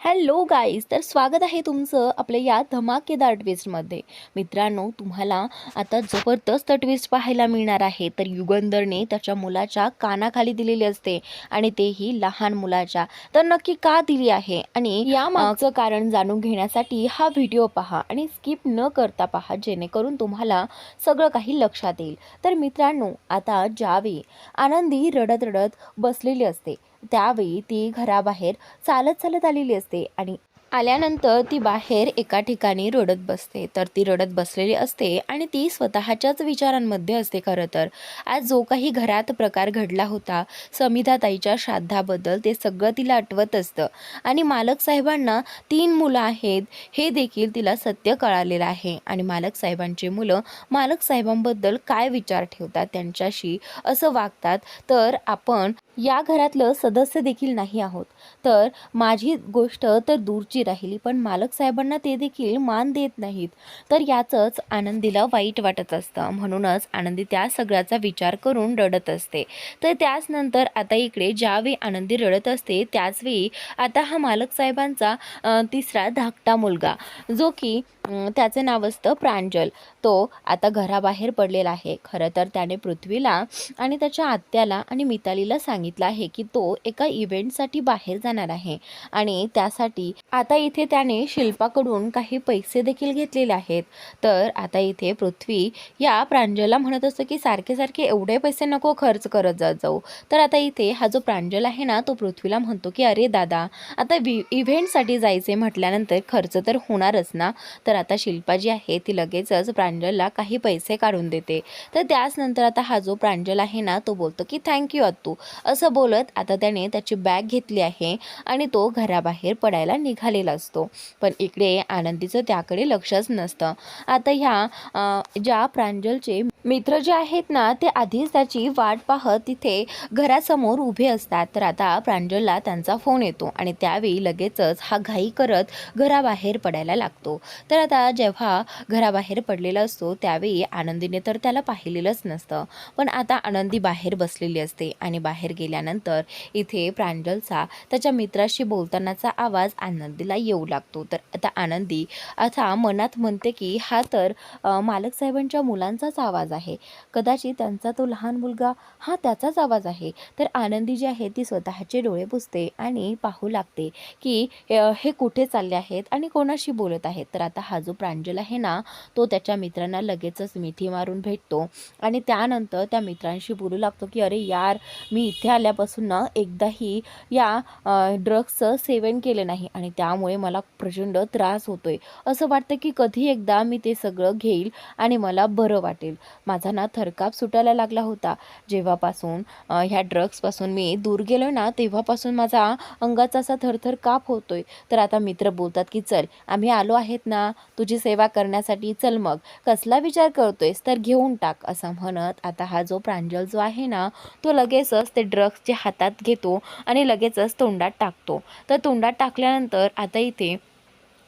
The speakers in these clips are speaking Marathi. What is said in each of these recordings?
हॅलो गाईज, तर स्वागत आहे तुमचं आपल्या या धमाकेदार ट्विस्टमध्ये. मित्रांनो, तुम्हाला आता जबरदस्त ट्विस्ट पाहायला मिळणार आहे. तर युगंधरने त्याच्या मुलाच्या कानाखाली दिलेली असते आणि तेही लहान मुलाच्या. तर नक्की का दिली आहे आणि या मागचं कारण जाणून घेण्यासाठी हा व्हिडिओ पहा आणि स्किप न करता पहा, जेणेकरून तुम्हाला सगळं काही लक्षात येईल. तर मित्रांनो, आता ज्यावेळी आनंदी रडत रडत बसलेली असते त्यावेळी ती घराबाहेर चालत चालत आलेली असते आणि आल्यानंतर ती बाहेर एका ठिकाणी रडत बसते. तर ती रडत बसलेली असते आणि ती स्वतःच्याच विचारांमध्ये असते. खरं तर आज जो काही घरात प्रकार घडला होता समिधाताईच्या श्राद्धाबद्दल, ते सगळं तिला आठवत असतं आणि मालक साहेबांना 3 मुलं आहेत हे देखील तिला सत्य कळालेलं आहे. आणि मालक साहेबांची मुलं मालक साहेबांबद्दल काय विचार ठेवतात, त्यांच्याशी असं वागतात, तर आपण या घरातलं सदस्य देखील नाही आहोत. तर माझी गोष्ट तर दूरची राहिली, पण मालक साहेबांना ते देखील मान देत नाहीत. तर याचंच आनंदीला वाईट वाटत असतं. म्हणूनच आनंदी त्या सगळ्याचा विचार करून रडत असते. तर त्याच नंतर आता इकडे ज्यावेळी आनंदी रडत असते त्याचवेळी आता हा मालक साहेबांचा तिसरा धाकटा मुलगा, जो की त्याचे नाव असतं प्रांजल, तो आता घराबाहेर पडलेला आहे. खरं तर त्याने पृथ्वीला आणि त्याच्या आत्याला आणि मितालीला सांगितलं आहे की तो एका इव्हेंटसाठी बाहेर जाणार आहे आणि त्यासाठी आता इथे त्याने शिल्पाकडून काही पैसे देखील घेतलेले आहेत. तर आता इथे पृथ्वी या प्रांजलला म्हणत असतो की सारखे सारखे एवढे पैसे नको खर्च करत जाऊ. तर आता इथे हा जो प्रांजल आहे ना, तो पृथ्वीला म्हणतो की अरे दादा, आता इव्हेंटसाठी जायचे म्हटल्यानंतर खर्च तर होणारच ना. तर आता शिल्पा जी आहे ती लगेचच प्रांजलला काही पैसे काढून देते. तर त्याच नंतर आता हा जो प्रांजल आहे ना, तो बोलतो की थँक्यू अत्तू, असं बोलत आता त्याने त्याची बॅग घेतली आहे आणि तो घराबाहेर पडायला निघालेला असतो. पण इकडे आनंदीचं त्याकडे लक्षच नसतं. आता ह्या ज्या प्रांजलचे मित्र जे आहेत ना, ते आधीच त्याची वाट पाहत तिथे घरासमोर उभे असतात. तर आता प्रांजलला त्यांचा फोन येतो आणि त्यावेळी लगेचच हा घाई करत घराबाहेर पडायला लागतो. तर आता जेव्हा घराबाहेर पडलेला असतो त्यावेळी आनंदीने तर त्याला पाहिलेलंच नसतं. पण आता आनंदी बाहेर बसलेली असते आणि बाहेर गेल्यानंतर इथे प्रांजलचा त्याच्या मित्राशी बोलतानाचा आवाज आनंदीला येऊ लागतो. तर आता आनंदी आता मनात म्हणते की हा तर मालक साहेबांच्या मुलांचाच आवाज आहे, कदाचित त्यांचा तो लहान मुलगा हा त्याचाच आवाज आहे. तर आनंदी जी आहे ती स्वतःचे डोळे पुसते आणि पाहू लागते की हे कुठे चालले आहेत आणि कोणाशी बोलत आहेत. तर आता हा जो प्रांजल आहे ना, तो त्याच्या मित्रांना लगेचच मिठी मारून भेटतो आणि त्यानंतर त्या मित्रांशी बोलू लागतो की अरे यार, मी इथे आल्यापासून ना एकदाही या ड्रग्सचं सेवन केलं नाही आणि त्यामुळे मला प्रचंड त्रास होतोय. असं वाटतं की कधी एकदा मी ते सगळं घेईल आणि मला बरं वाटेल. माझा ना थरकाप सुटायला लागला होता जेव्हापासून ह्या ड्रग्सपासून मी दूर गेलो ना, तेव्हापासून माझा अंगाचा असा थरथर काप होतोय. तर आता मित्र बोलतात की चल, आम्ही आलो आहेत ना तुझी सेवा करण्यासाठी, चल मग कसला विचार करतोयस, तर घेऊन टाक, असं म्हणत आता हा जो प्रांजल जो आहे ना, तो लगेचच ते ड्रग्सचे हातात घेतो आणि लगेचच तोंडात टाकतो. तर तोंडात टाकल्यानंतर आता इथे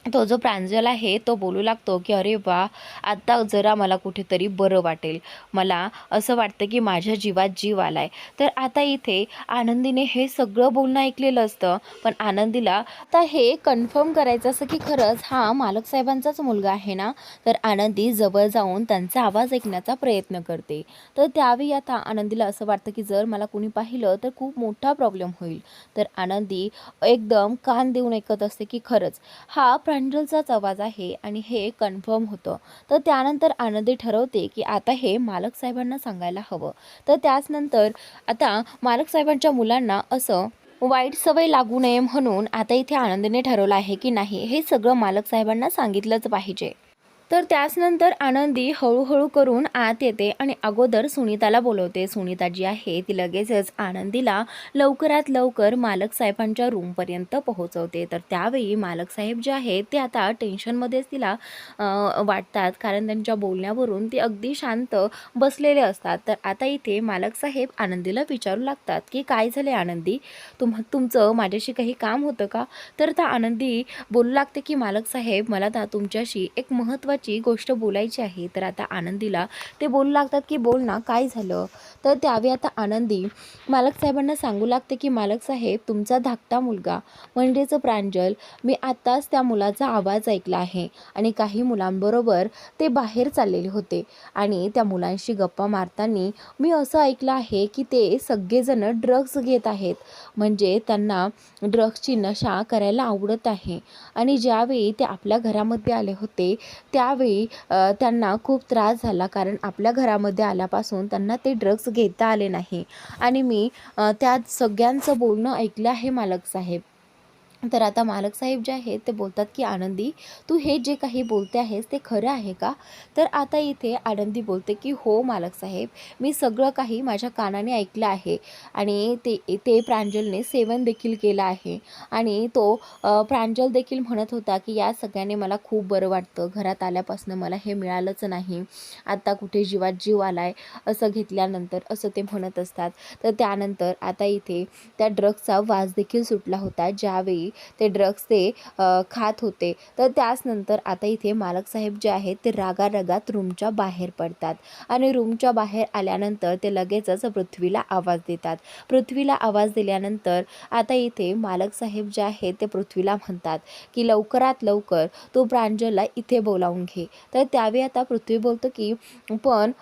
तो जो प्रांजल आहे तो बोलू लागतो की अरे वा, आता जरा मला कुठेतरी बरं वाटेल, मला असं वाटतं की माझ्या जीवात जीव आलाय. तर आता इथे आनंदीने हे सगळं बोलणं ऐकलेलं असतं, पण आनंदीला आता हे कन्फर्म करायचं असं की खरंच हा मालक साहेबांचाच मुलगा आहे ना. तर आनंदी जवळ जाऊन त्यांचा आवाज ऐकण्याचा प्रयत्न करते. तर त्यावेळी आता आनंदीला असं वाटतं की जर मला कोणी पाहिलं तर खूप मोठा प्रॉब्लेम होईल. तर आनंदी एकदम कान देऊन ऐकत असते की खरंच हा प्रांजलचाच आवाज आहे आणि हे कन्फर्म होतं. तर त्यानंतर आनंदी ठरवते की आता हे मालक साहेबांना सांगायला हवं. तर त्याचनंतर आता मालक साहेबांच्या मुलांना असं वाईट सवय लागू नये म्हणून आता इथे आनंदीने ठरवलं आहे की नाही, हे सगळं मालक साहेबांना सांगितलंच पाहिजे. तर त्याचनंतर आनंदी हळूहळू करून आत येते आणि अगोदर सुनीताला बोलवते. सुनीता जी आहे ती लगेचच आनंदीला लवकरात लवकर मालक साहेबांच्या रूमपर्यंत पोहोचवते. तर त्यावेळी मालक साहेब जे आहेत ते आता टेन्शनमध्येच तिला वाटतात, कारण त्यांच्या बोलण्यावरून ते अगदी शांत बसलेले असतात. तर आता इथे मालक साहेब आनंदीला विचारू लागतात की काय झाले आनंदी, तुमचं माझ्याशी काही काम होतं का. तर त्या आनंदी बोलू लागते की मालक साहेब, मला तुमच्याशी एक महत्त्वाची महत्त्वाची गोष्ट बोलायची आहे. तर आता आनंदीला ते बोलू लागतात की बोल ना, काय झालं? तर त्यावेळी आता आनंदी मालक साहेबांना सांगू लागते की मालक साहेब, तुमचा धाकटा मुलगा म्हणजेच प्रांजल, मी आत्ताच त्या मुलाचा आवाज ऐकला आहे आणि काही मुलांबरोबर ते बाहेर चाललेले होते आणि त्या मुलांशी गप्पा मारताना मी असं ऐकलं आहे की ते सगळेजण ड्रग्ज घेत आहेत. म्हणजे त्यांना ड्रग्सची नशा करायला आवडत आहे. आणि ज्यावेळी ते आपल्या घरामध्ये आले होते त्यावेळी त्यांना खूप त्रास झाला, कारण आपल्या घरामध्ये आल्यापासून त्यांना ते ड्रग्स घेता आले नाही. आणि मी त्या सगळ्यांचं बोलणं ऐकलं आहे मालक साहेब. तर आता मालक साहेब जे आहेत ते बोलतात की आनंदी, तू हे जे काही बोलते आहेस ते खरं आहे का? तर आता इथे आनंदी बोलते की हो मालक साहेब, मी सगळं काही माझ्या कानाने ऐकलं आहे आणि ते ते प्रांजलने सेवन देखील केलं आहे. आणि तो प्रांजल देखील म्हणत होता की या सगळ्याने मला खूप बरं वाटतं, घरात आल्यापासून मला हे मिळालंच नाही, आता कुठे जीवात जीव आलाय असं घेतल्यानंतर, असं ते म्हणत असतात. तर त्यानंतर आता इथे त्या ड्रग्सचा वास देखील सुटला होता ज्यावेळी ते ड्रग्स ते खात होते. तर त्याचनंतर आता इथे मालक साहेब जे आहेत ते रागारागात रूमच्या बाहेर पडतात आणि रूमच्या बाहेर आल्यानंतर ते लगेचच पृथ्वीला आवाज देतात. पृथ्वीला आवाज दिल्यानंतर आता इथे मालक साहेब जे आहेत ते पृथ्वीला म्हणतात की लवकरात लवकर तो प्रांजलला इथे बोलावून घे. तर त्यावेळी आता पृथ्वी बोलतो की पण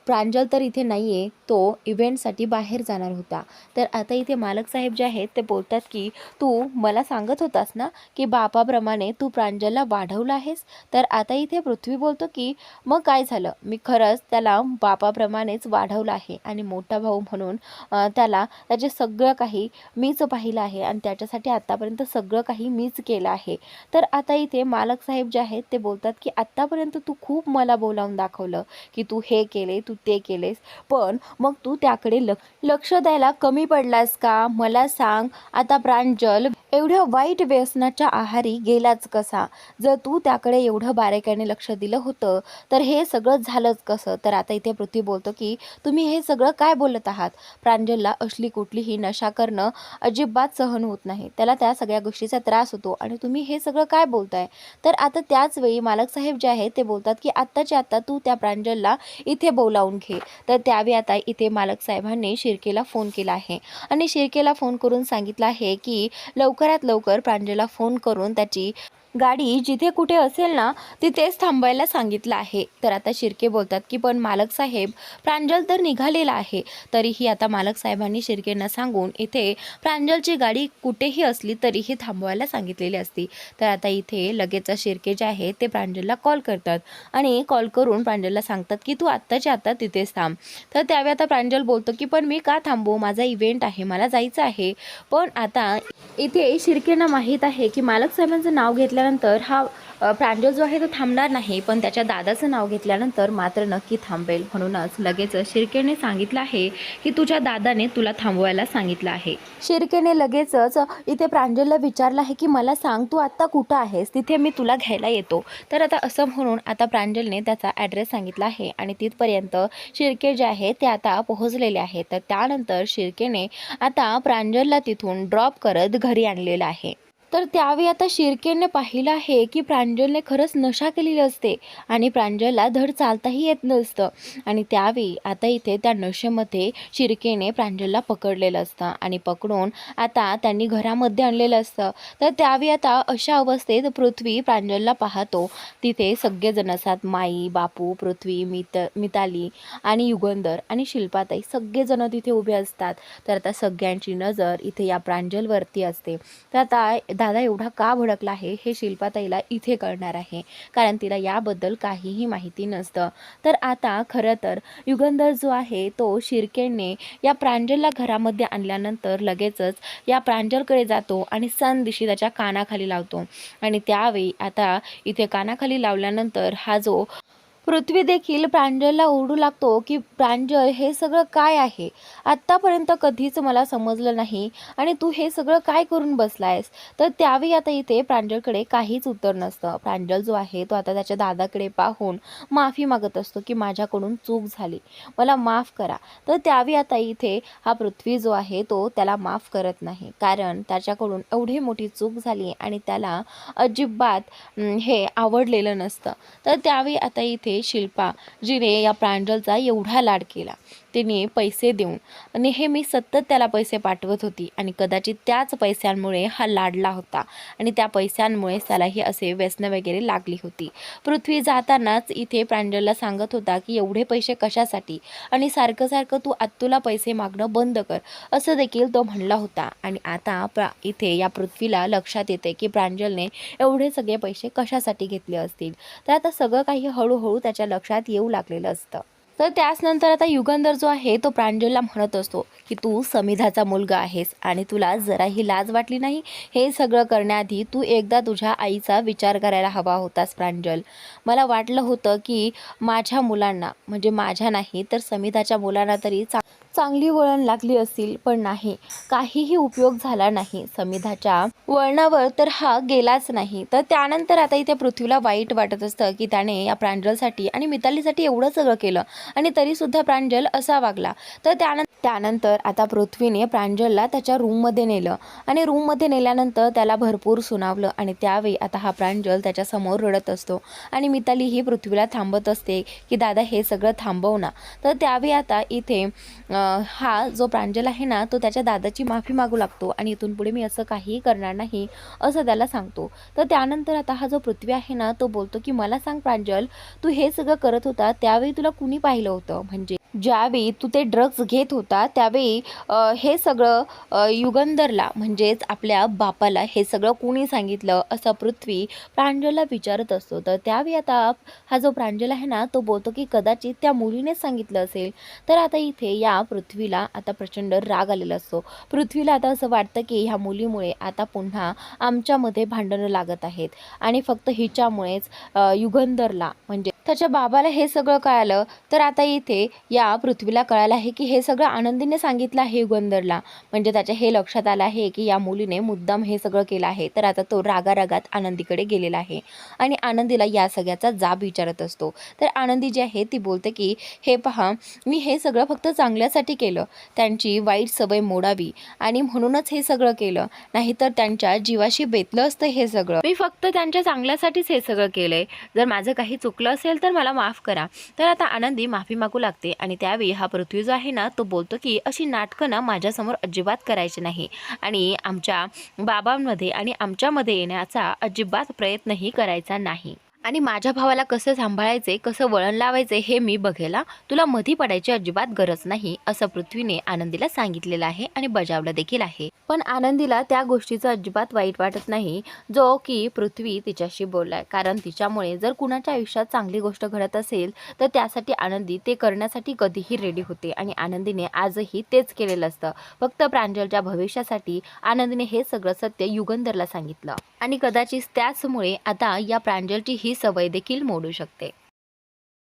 प्रांजल तर इथे नाही आहे, तो इव्हेंटसाठी बाहेर जाणार होता. तर आता इथे मालक साहेब जे आहेत ते बोलतात की तू मला सांगत होतास ना की बापाप्रमाणे तू प्रांजलला वाढवलं आहेस. तर आता इथे पृथ्वी बोलतो की मग काय झालं, मी खरंच त्याला बापाप्रमाणेच वाढवलं आहे आणि मोठा भाऊ म्हणून त्याला त्याचे सगळं काही मीच पाहिलं आहे आणि त्याच्यासाठी आत्तापर्यंत सगळं काही मीच केलं आहे. तर आता इथे मालक साहेब जे आहेत ते बोलतात की आत्तापर्यंत तू खूप मला बोलावून दाखवलं की तू हे केले, तू ते केलेस, पण मग तू त्याकडे लक्ष द्यायला कमी पडलास का? मला सांग. आता प्रांजल एवढ्या वाईट व्यसनाच्या आहारी गेलाच कसा? जर तू त्याकडे एवढं बारीकाईने लक्ष दिलं होतं तर हे सगळं झालंच कसं? तर आता इथे पृथ्वी बोलतो की तुम्ही हे सगळं काय बोलत आहात? प्रांजलला असली कुठलीही नशा करणं अजिबात सहन होत नाही, त्याला त्या सगळ्या गोष्टीचा त्रास होतो आणि तुम्ही हे सगळं काय बोलताय? तर आता त्याच वेळी मालक साहेब जे आहेत ते बोलतात की आत्ताच्या आत्ता तू त्या प्रांजलला इथे बोलावून घे. तर त्यावेळी आता इथे मालक साहेबांनी शिर्केला फोन केला आहे आणि शिर्केला फोन करून सांगितलं आहे की लवकरात लवकर प्रांजलला फोन करून त्याची गाडी जिथे कुठे असेल ना तिथेच थांबायला सांगितलं आहे. तर आता शिर्के बोलतात की पण मालक साहेब, प्रांजल तर निघालेला आहे. तरीही आता मालक साहेबांनी शिर्केंना सांगून इथे प्रांजलची गाडी कुठेही असली तरीही थांबवायला सांगितलेली असती. तर आता इथे लगेच शिर्के जे आहे ते प्रांजलला कॉल करतात आणि कॉल करून प्रांजलला सांगतात की तू आत्ताच्या आत्ता तिथेच थांब. तर त्यावेळी आता प्रांजल बोलतो की पण मी का थांबू, माझा इव्हेंट आहे, मला जायचं आहे. पण आता इथे शिर्केंना माहीत आहे की मालक साहेबांचं नाव घेतल्यानंतर हा प्रांजल जो आहे तो थांबणार नाही, पण त्याच्या दादाचं नाव घेतल्यानंतर मात्र नक्की थांबेल. म्हणूनच लगेच शिर्केने सांगितलं आहे की तुझ्या दादाने तुला थांबवायला सांगितलं आहे. शिर्केने लगेचच इथे प्रांजलला विचारलं आहे की मला सांग तू आत्ता कुठं आहेस, तिथे मी तुला घ्यायला येतो. तर आता असं म्हणून आता प्रांजलने त्याचा ॲड्रेस सांगितला आहे आणि तिथपर्यंत शिर्के जे आहे ते आता पोहोचलेले आहेत. तर त्यानंतर शिर्केने आता प्रांजलला तिथून ड्रॉप करत घरी आणलेलं आहे. तर त्यावेळी आता शिर्केने पाहिलं आहे की प्रांजलने खरंच नशा केलेली असते आणि प्रांजलला धड चालताही येत नसतं. आणि त्यावेळी आता इथे त्या नशेमध्ये शिर्केने प्रांजलला पकडलेलं असतं आणि पकडून आता त्यांनी घरामध्ये आणलेलं असतं. तर त्यावेळी आता अशा अवस्थेत पृथ्वी प्रांजलला पाहतो. तिथे सगळेजण असतात, माई, बापू, पृथ्वी, मिताली आणि युगंधर आणि शिल्पाताई, सगळेजण तिथे उभे असतात. तर आता सगळ्यांची नजर इथे या प्रांजलवरती असते. तर आता दादा एवढा का भडकला आहे हे शिल्पाताईला इथे कळणार आहे, कारण तिला याबद्दल काहीही माहिती नसतं. तर आता खरं तर युगंधर जो आहे तो शिर्केने या प्रांजलला घरामध्ये आणल्यानंतर लगेचच या प्रांजलकडे जातो आणि दिशी त्याच्या कानाखाली लावतो. आणि त्यावेळी आता इथे कानाखाली लावल्यानंतर हा जो पृथ्वी देखील प्रांजलला ओरडू लागतो की प्रांजल हे सगळं काय आहे, आत्तापर्यंत कधीच मला समजलं नाही आणि तू हे सगळं काय करून बसलायस. तर त्यावेळी आता इथे प्रांजलकडे काहीच उत्तर नसतं. प्रांजल जो आहे तो आता त्याच्या दादाकडे पाहून माफी मागत असतो की माझ्याकडून चूक झाली, मला माफ करा. तर त्यावेळी आता इथे हा पृथ्वी जो आहे तो त्याला माफ करत नाही, कारण त्याच्याकडून एवढी मोठी चूक झाली आणि त्याला अजिबात हे आवडलेलं नसतं. तर त्यावेळी आता इथे शिल्पा, जिने या प्रांजलचा एवढा लाड केला, तिने पैसे देऊन नेहमी सतत त्याला पैसे पाठवत होती आणि कदाचित त्याच पैशांमुळे हा लाडला होता आणि त्या पैशांमुळेच त्याला ही असे व्यसनं वगैरे लागली होती. पृथ्वी जातानाच इथे प्रांजलला सांगत होता की एवढे पैसे कशासाठी आणि सारखं सारखं तू आत्तूला पैसे मागणं बंद कर, असं देखील तो म्हणला होता. आणि आता इथे या पृथ्वीला लक्षात येते की प्रांजलने एवढे सगळे पैसे कशासाठी घेतले असतील. तर आता सगळं काही हळूहळू त्याच्या लक्षात येऊ लागलेलं असतं. तर त्याचनंतर आता युगंधर जो आहे तो प्रांजलला म्हणत असतो की तू समिधाचा मुलगा आहेस आणि तुला जराही लाज वाटली नाही. हे सगळं करण्याआधी तू एकदा तुझ्या आईचा विचार करायला हवा होतास प्रांजल. मला वाटलं होतं की माझ्या मुलांना, म्हणजे माझ्या नाही तर समिधाच्या मुलांना तरी चांगली वळण लागली असतील, पण नाही, काहीही उपयोग झाला नाही. समिधाच्या वळणावर तर हा गेलाच नाही. तर त्यानंतर आता इथे पृथ्वीला वाईट वाटत असतं की त्याने या प्रांजलसाठी आणि मितालीसाठी एवढं सगळं केलं आणि तरीसुद्धा प्रांजल असा वागला. तर त्यानंतर आता पृथ्वीने प्रांजलला त्याच्या रूममध्ये नेलं आणि रूममध्ये नेल्यानंतर त्याला भरपूर सुनावलं आणि त्यावेळी आता हा प्रांजल त्याच्यासमोर रडत असतो आणि मिताली ही पृथ्वीला थांबत असते की दादा हे सगळं थांबव ना. तर त्यावेळी आता इथे हा जो प्रांजल आहे ना तो त्याच्या दादाची माफी मागू लागतो आणि इथून पुढे मी असं काहीही करणार नाही असं त्याला सांगतो. तर त्यानंतर आता हा जो पृथ्वी आहे ना तो बोलतो की मला सांग प्रांजल, तू हे सगळं करत होता त्यावेळी तुला कुणी पाहिलं होतं? म्हणजे ज्यावेळी तू ते ड्रग्ज घेत होता त्यावेळी हे सगळं युगंधरला म्हणजेच आपल्या बापाला हे सगळं कुणी सांगितलं, असं पृथ्वी प्रांजलला विचारत असतो. तर त्यावेळी आता हा जो प्रांजल आहे ना तो बोलतो की कदाचित त्या मुलीनेच सांगितलं असेल. तर आता इथे या पृथ्वीला आता प्रचंड राग आलेला असतो. पृथ्वीला आता असं वाटतं की ह्या मुलीमुळे आता पुन्हा आमच्यामध्ये भांडणं लागत आहेत आणि फक्त हिच्यामुळेच युगंधरला म्हणजे त्याच्या बाबाला हे सगळं कळालं. तर आता इथे या पृथ्वीला कळालं आहे की हे सगळं आनंदीने सांगितलं आहे युगंधरला, म्हणजे त्याच्या हे लक्षात आलं आहे की या मुलीने मुद्दाम हे सगळं केलं आहे. तर आता तो रागारागात आनंदीकडे गेलेला आहे आणि आनंदीला या सगळ्याचा जाब विचारत असतो. तर आनंदी जी आहे ती बोलते की हे पहा, मी हे सगळं फक्त चांगल्यासाठी केलं, त्यांची वाईट सवय मोडावी आणि म्हणूनच हे सगळं केलं, नाहीतर त्यांच्या जीवाशी बेतलं असतं हे सगळं. मी फक्त त्यांच्या चांगल्यासाठीच हे सगळं केलंय. जर माझं काही चुकलं असेल तर मला माफ करा. तर आता आनंदी माफी मागू लागते आणि त्यावेळी हा पृथ्वी जो आहे ना तो बोलतो की अशी नाटकं ना माझ्यासमोर अजिबात करायची नाही आणि आमच्या बाबांमध्ये आणि आमच्यामध्ये येण्याचा अजिबात प्रयत्नही करायचा नाही आणि माझ्या भावाला कसं सांभाळायचे, कसं वळण लावायचे हे मी बघेला, तुला मधी पडायची अजिबात गरज नाही, असं पृथ्वीने आनंदीला सांगितलेलं आहे आणि बजावलं देखील आहे. पण आनंदीला त्या गोष्टीचं अजिबात वाईट वाटत नाही जो की पृथ्वी तिच्याशी बोललाय, कारण तिच्यामुळे जर कुणाच्या आयुष्यात चांगली गोष्ट घडत असेल तर त्यासाठी आनंदी ते करण्यासाठी कधीही रेडी होते आणि आनंदीने आजही तेच केलेलं असतं. फक्त प्रांजलच्या भविष्यासाठी आनंदीने हे सगळं सत्य युगंधरला सांगितलं आणि कदाचित त्याचमुळे आता या प्रांजलची ही सवय देखील मोडू शकते.